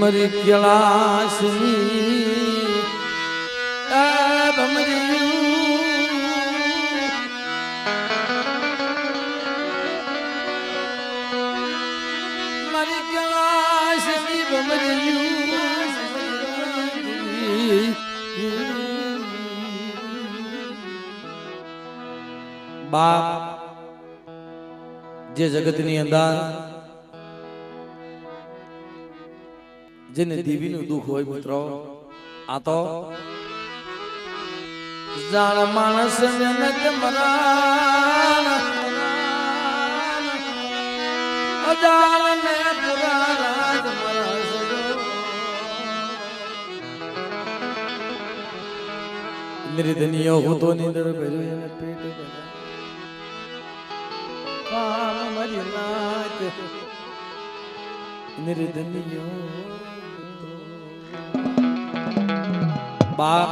मरी कैलाशनी भमरी मरी कैलाशनी भमरी बाप जे जगतनी अंदर જેને દેવીનું દુઃખ હોય મિત્રો આ તો જાણ માણસ જનક મરાણ અજાણ ને પુરા રાજ મરસ નિર્ધનિયો હોતો નિંદર ભર્યો એને પેટ કામ મરી નાચ નિર્ધનિયો बाप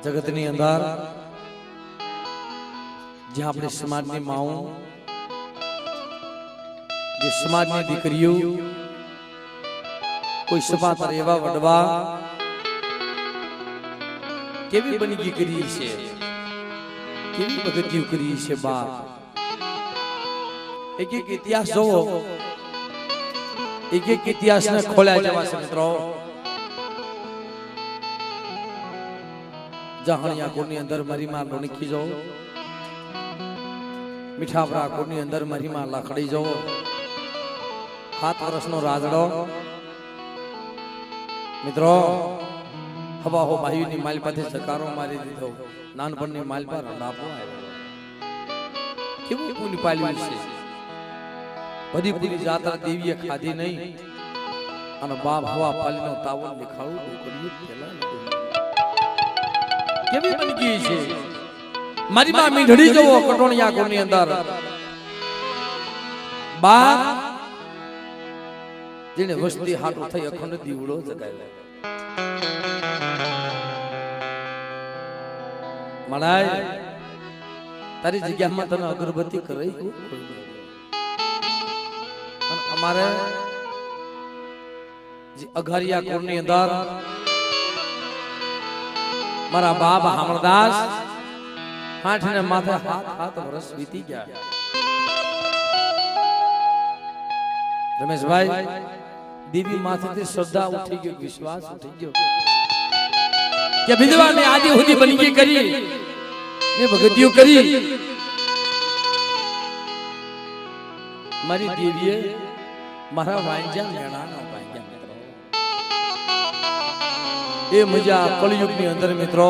जगतनी अंदर ज्यां अपने समाजनी माओ जे समाजनी दीकरीओ कोई सभा पर एवा वडवा केवी बनी करी छे केवी भगतियो करी छे बाप एक एक इतिहास जोवो एक एक इतिहास ने खोल्या जवा छे मित्रों जहानिया कोनी अंदर मरी मार लोणकी जो मीठापरा कोनी अंदर मरी मार लाखड़ी जो 7 वर्षनो राजड़ो मित्रों हवा हो भाईनी माल पाथे सकारो मारी दीधो नानपणनी माल पर लापो आव्यो केवुं पुण्य पाल्युं छे बधी पूरी जात्रा देवीए खाधी नहीं अने बाप हवा पालीनो तावल लिखावुं डोकरिયું પેલા કેવી બનગી છે મારી માં મીંઢડી જોવો કટોણિયા કોની અંદર બા જેને વસ્તી હાટો થઈ અખંડ દીવડો જગાવ્યો મણાય તારી જગ્યામાં તને અગરબત્તી કરાઈ અમારે અઘારિયા કોની અંદર मारा बाप हमरदास हाथ ने माथे हाथ वर्ष बीती गया रमेश भाई देवी माथे से श्रद्धा उठी गयो विश्वास उठी गयो क्या विधवा ने आदि होदी बनी के करी ने भगतियो करी मारी देवीए मारा वांजा लेना ना वांजा ए मजा कलयुग ની અંદર મિત્રો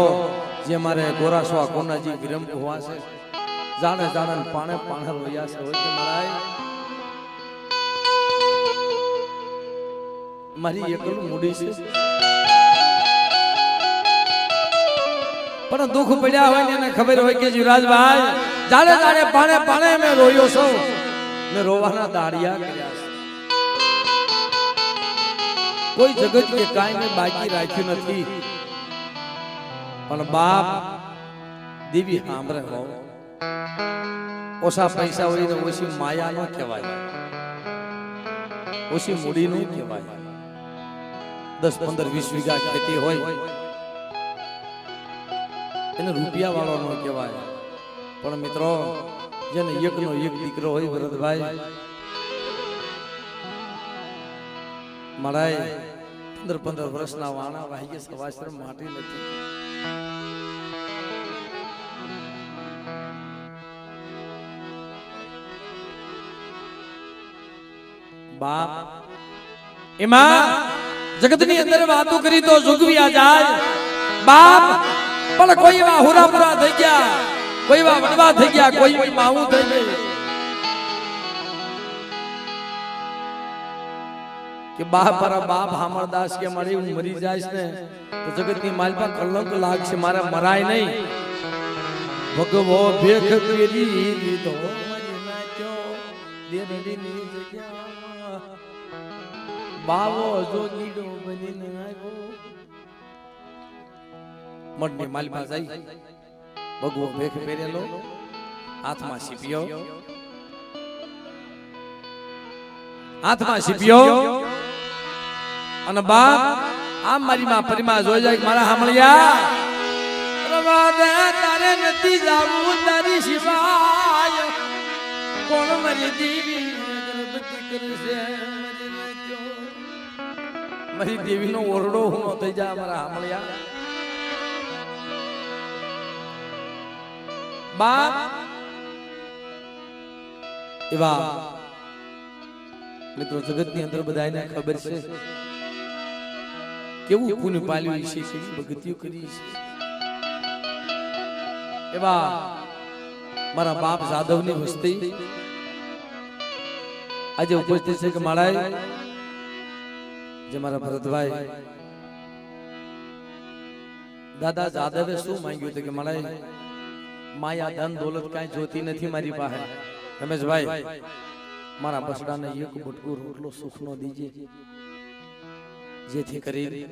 જે મારે ગોરાસવા કોનાજી વિરમ હોવા છે જાણે જાણે પાણે પાણે રોયા છે હોય કે મરાય મારી એકલું મૂડી છે પણ દુઃખ પડ્યા હોય ને એને ખબર હોય કે જીવરાજભાઈ જાણે જાણે પાણે પાણે મે રોયો છું ને રોવાના દાડિયા કર્યા છે कोई जगत के काई में बाकी राख्યું નથી પણ બાપ દેવી સાંભળે હો ઓછા પૈસા હોય ને ઓછી માયા નો કહેવાય ઓછી મૂડી નો કહેવાય 10 15 20 વીઘા ખેતી હોય એને રૂપિયા વાળો નો કહેવાય પણ મિત્રો જેને એકનો એક દીકરો હોય ભરતભાઈ મરાય 15 વર્ષના વાણા વાહી સવાશ્રમ માટી નથી બાપ એમાં જગતની અંદર વાતો કરી તો જોગવી આ જાય બાપ પણ કોઈ વા હુરાપુરા થઈ ગયા કોઈ વા વડવા થઈ ગયા કોઈ માવું થઈ ગઈ કે બાપ મારા બાપ હામરદાસ કે મારી હું મરી જાઈશ ને તો જગતની માલ પર કલંક લાગશે મારા મરાય નહીં ભગવો ભેખ પેરી લીધો મરી નાખ્યો દેરડીની જગ્યા બાવો જોગીડો બનીને આવ્યો મડની માલમાં જઈ ભગવો ભેખ પહેરેલો હાથમાં સીપ્યો અને બાપ આમ મારી માં પરિમા જોઈ જાય મારા હામળિયા તારે નથી જાવું તારી સિવાય કોણ મારી દેવી ગણપતિ કરશે મારી દેવી નો ઓરડો હું થઈ જા મારા હામળિયા બાપ એવા મિત્રો જગત ની અંદર બધાને ખબર છે કેવું પુણ્ય પાલ્યું છે કેવી ભક્તિઓ કરી છે એવા મારા બાપ જાદવ ની વસ્તી આજે ઉપસ્થિત છે કે માળાએ જે મારા ભરતભાઈ દાદા જાદવે શું માંગ્યું હતું કે માળાએ માયા ધન દોલત કાંઈ જોતી નથી મારી પાસે રમેશભાઈ મારા બસડાને એક બટકું રોટલો સુખનો દીજે જેથી કરી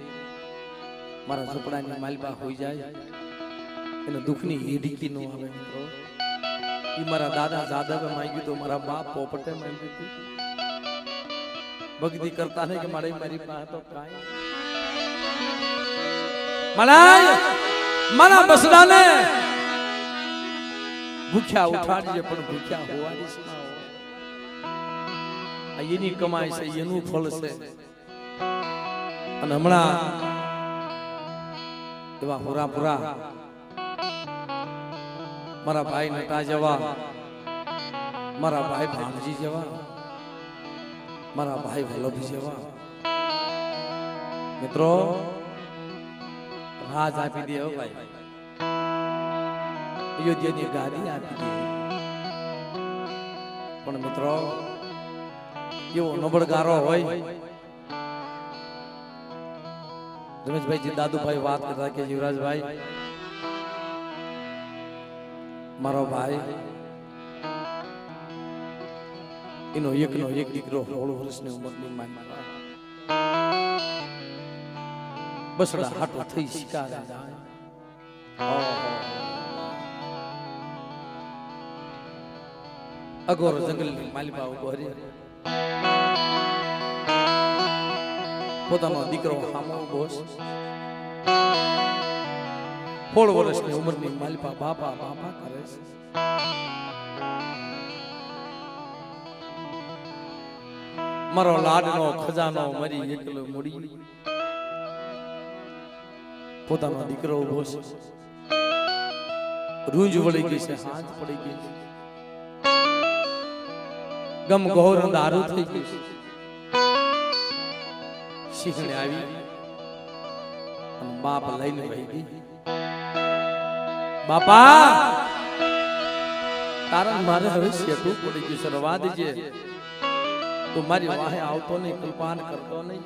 મારા ઝૂંપડાની માલબા હોઈ જાય એને દુઃખની હીડીકી નો આવે મિત્રો ઈ મારા દાદા જાદવે માંગ્યું તો મારા બાપ પોપટે માંગ્યું હતું ભક્તિ કરતા નહીં કે મારી પાસે તો કાંઈ મારા બસડાને ભૂખ્યા ઉઠાડજે પણ ભૂખ્યા હોવાની શીખા એની કમાઈ છે એનું ફળ છે અને હમણાં એવા હોરાપુરા મારા ભાઈ નટા જેવા મારા ભાઈ ભાણજી જેવા મારા ભાઈ વલ્લભ જેવા મિત્રો રાજ આપી દે ભાઈ અયોધ્યાની ગાદી આપી દે પણ મિત્રો એવો નબળગારો હોય રમેશભાઈ દાદુભાઈ વાત કરતા કે યુવરાજભાઈ મારો ભાઈ એનો એકનો એક દીકરો 16 વર્ષની ઉંમરની માનમાં બસડા હાટો થઈ શિકારે જાય અગોર જંગલની માલિપા ઉભો રહી પોતાનો દીકરો સામો બોસ 16 વર્ષની ઉંમરની માલિપા બાપા બાપા કરે છે મારો લાડનો ખજાનો મરી એકલો મુડી પોતાનો દીકરો ઉભો છે રૂંજ વળી ગઈ છે હાથ પડી ગઈ છે ગમ ગોર અંધારું થઈ ગયું શીખણે આવી અને બાપ લઈને વહી ગઈ બાપા કારણ મારે હવે શેઠું પડી ગયું છે રવા દેજે તું મારી વાહે આવતો નહીં કલ્પાન કરતો નહીં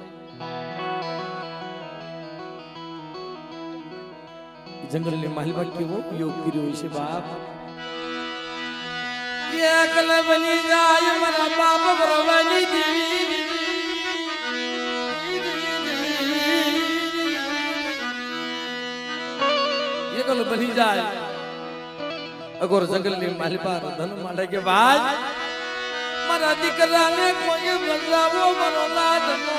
જંગલની માલમાં કેવો ઉપયોગ કર્યો છે બાપ એકલ બની જાય મારા બાપ ભરવાની દેવી એકલ બની જાય અગોર જંગલની માલિપા ધન માટે કે ભાઈ મારા દીકરાને કોઈ બદલાવો મારો લાડનો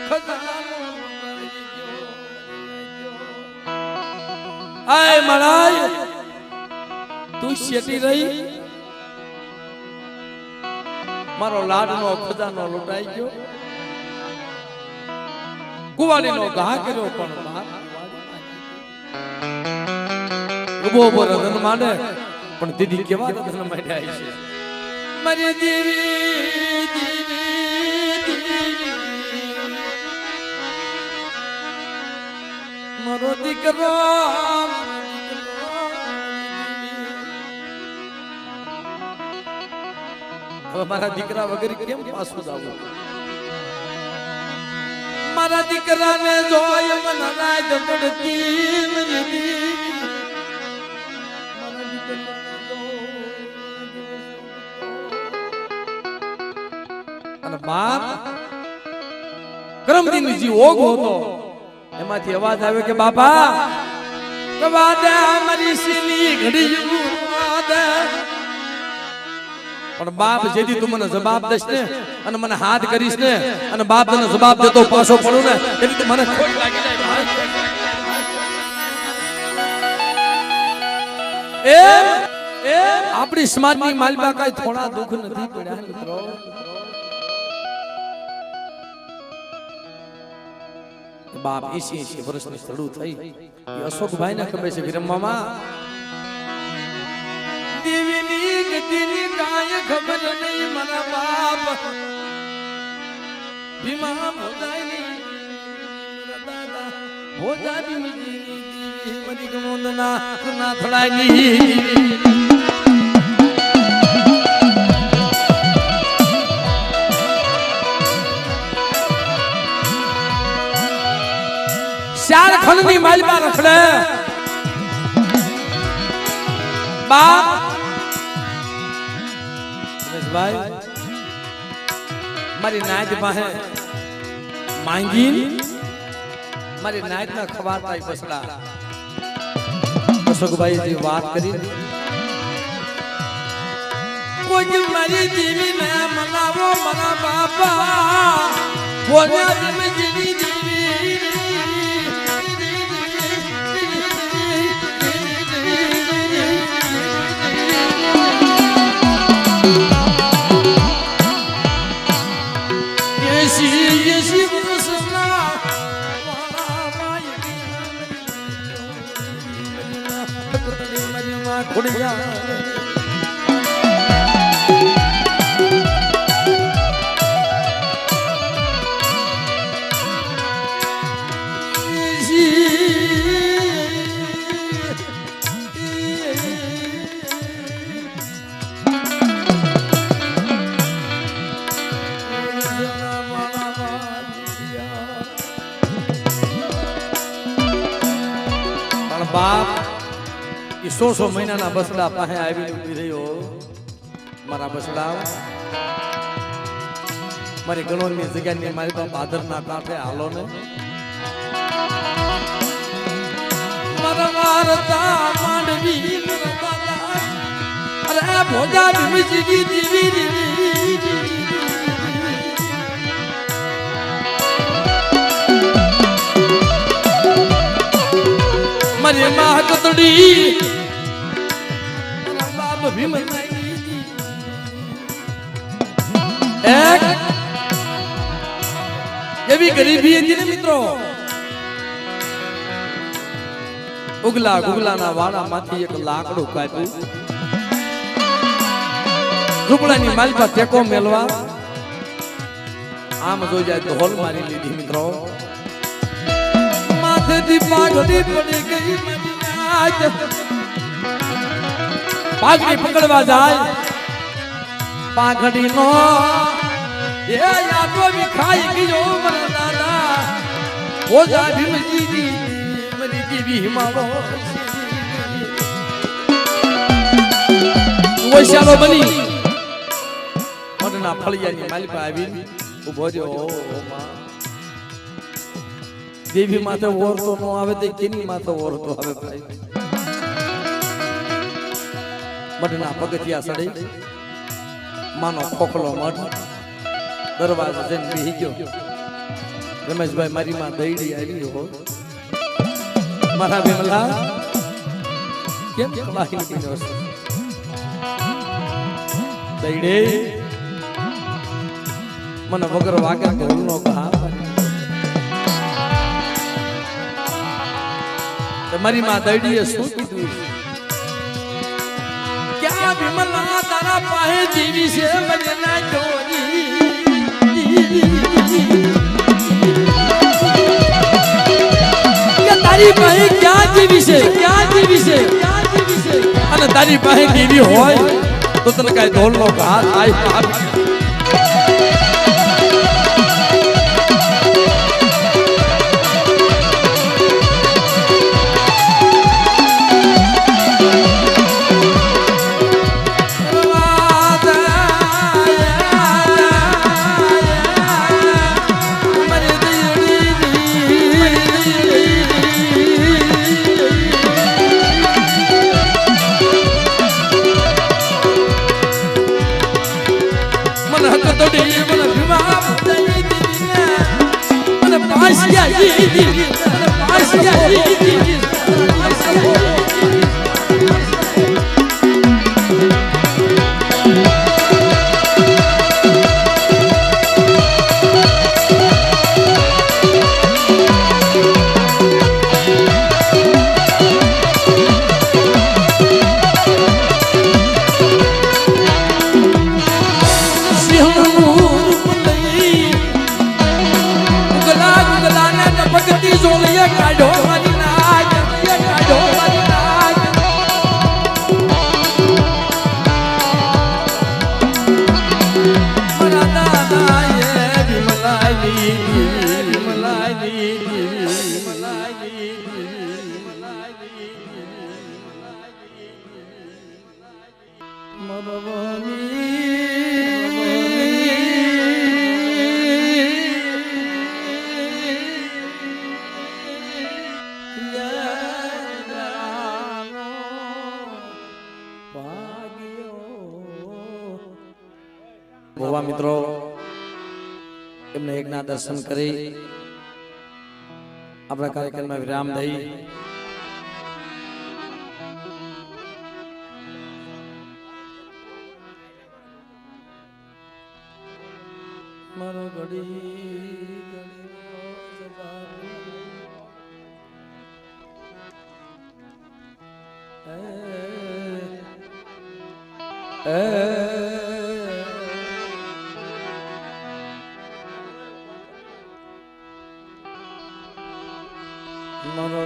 ખજાનો આય મલાય તું શેટી રહી મારો લાડનો ખજાનો લૂંટાઈ ગયો કુવાડીનો ઘા કર્યો પણ ઉભો ઉભો રતન માંડે પણ દીદી કેવા રતન માંડ્યા છે મારી દેવી મારો દીકરો હવે મારા દીકરા વગર કેમ પાછું જાવું મારા દીકરાને જોય મન રાત પડતી મરી કરમદીની જે ઓગ હતો એમાંથી અવાજ આવે કે બાપા વાદે મારી સીની ઘડી વાદે પણ બાપ જેથી તું મને જવાબ દેશ ને અને મને હાથ કરીશ ને અને બાપ તને જવાબ દેતો પાછો પડું ને એટલે તું મને ખોટ લાગી જાય એ આપણી સમાજની માલબા કઈ થોડા દુઃખ નથી પડ્યા મિત્રો બાપ 80 વર્ષની શરૂ થઈ એ અશોકભાઈ ને ખબર છે વિરમ મામા દેવીની ગતિની કાય ખબર નહીં મારા બાપ ભીમા ભોજાઈ દાદા ભોજાઈ મરી ગમોદના ના થડાઈ ચાર ખંડની માલમાં રખડે બાપ ભાઈ મારી નાયત પાસે માંગી મારી નાયત ના ખવાતા બસડા અશોકભાઈ જે વાત કરી કોઈ મારી દેવી ને મનાવો મારા બાપા બોલ્યા તમે જેવી દેવી બાપ એ 100 મહિનાના બસડા પાસે આવીને ઉભી રહ્યો મારા બસડા મારી ગણોની જગ્યાની મારી બાપ આદરના કાંઠે હાલો ને મારા મારતા માંડવી અરે ભોજા ભીમજી દેવી મારી માં કતડી બાપ ભીમ એક એવી ગરીબી હતી ને મિત્રો ઉગલા ગુગલાના વાડામાંથી એક લાકડું કાપ્યું ઝૂંપડાની માલપા ટેકો મેલવા આમ જોઈ જાય તો હોલ મારી લીધી મિત્રો માથેથી પાઘડી પડી ગઈ પાઘડી પકડવા જાય પાઘડી નો એ યાદો વિખાઈ ગયો મારા દાદા ભોજા ભીમજી મરી દેવી મારો વૈશાલો બની મનના ફળિયાની માલિકા આવી ઉભો રહ્યો ઓ માં દેવી માથે ઓરતો નો આવે તે કેની માથે ઓરતો આવે ભાઈ મઠના પગથિયા સડી માનો ખોખલો મઠ દરવાજો જઈને બેહી ગયો રમેશભાઈ મારી માં દઈડી આવી હો મારા બેમલા કેમ કલાહી પીનો છે દઈડે મને વગર વાગે ઢોલનો કહા મારી માં દઈડીએ શું કીધું ક્યાં વિમલા તારા પાસે જીવી છે મને ના જોઈ કે તારી પાસે ક્યાં જીવી છે અને તારી પાસે જીવી હોય તો તને કઈ ઢોલનો ઘા થાય ભોવા મિત્રો એમને એકના દર્શન કરી આપણા કાર્યક્રમમાં વિરામ દઈ મારો ઘડી મારો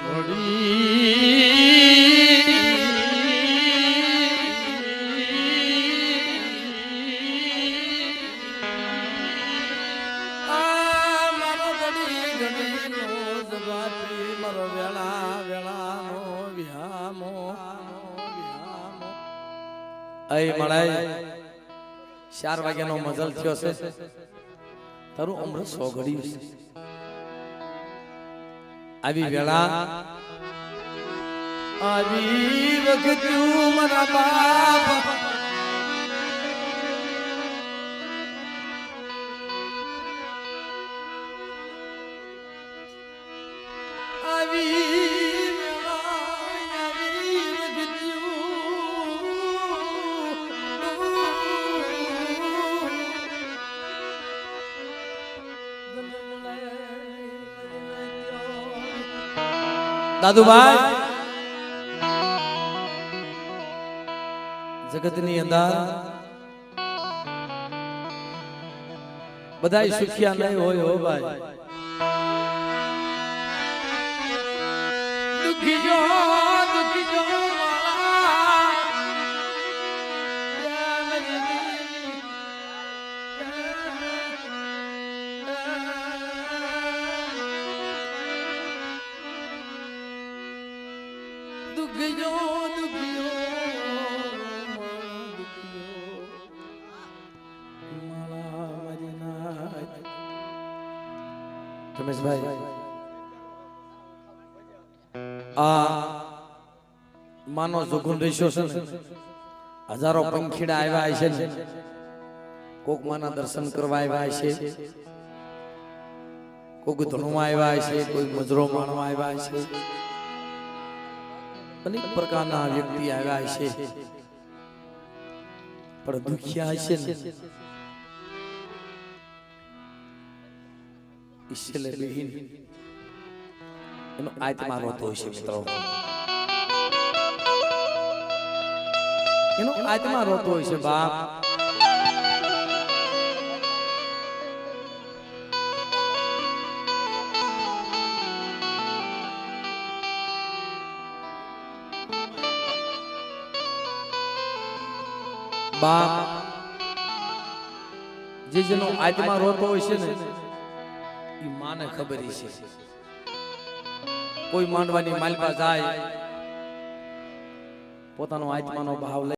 અય મળાય 4 વાગ્યાનો મજલ થયો છે તારું અમૃત 100 ઘડી છે આવી વેળા આવી વખત મારા બાપ આવી દાદુભાઈ જગતની અંદર બધાય સુખિયા નહીં હોય હો ભાઈ દુખી જો રમેશભાઈ આ માનો જોગુન રેશો છે ને હજારો પંખીડા આવ્યા છે ને કોક માના દર્શન કરવા આવ્યા છે કોક ધણવા આવ્યા છે કોઈ મજરો માણવા આવ્યા છે અનેક પ્રકારના વ્યક્તિ આવ્યા છે પણ દુખિયા છે ને ઈશ્વરે બેહીન એનો આત્મા રોતો હોય છે મિત્રો એનો આત્મા રોતો હોય છે બાપ બાપ જેનો આત્મા રોતો હોય છે ને ઈ માને ખબર છે કોઈ માંડવાની માલપા જાય પોતાનો આત્માનો ભાવ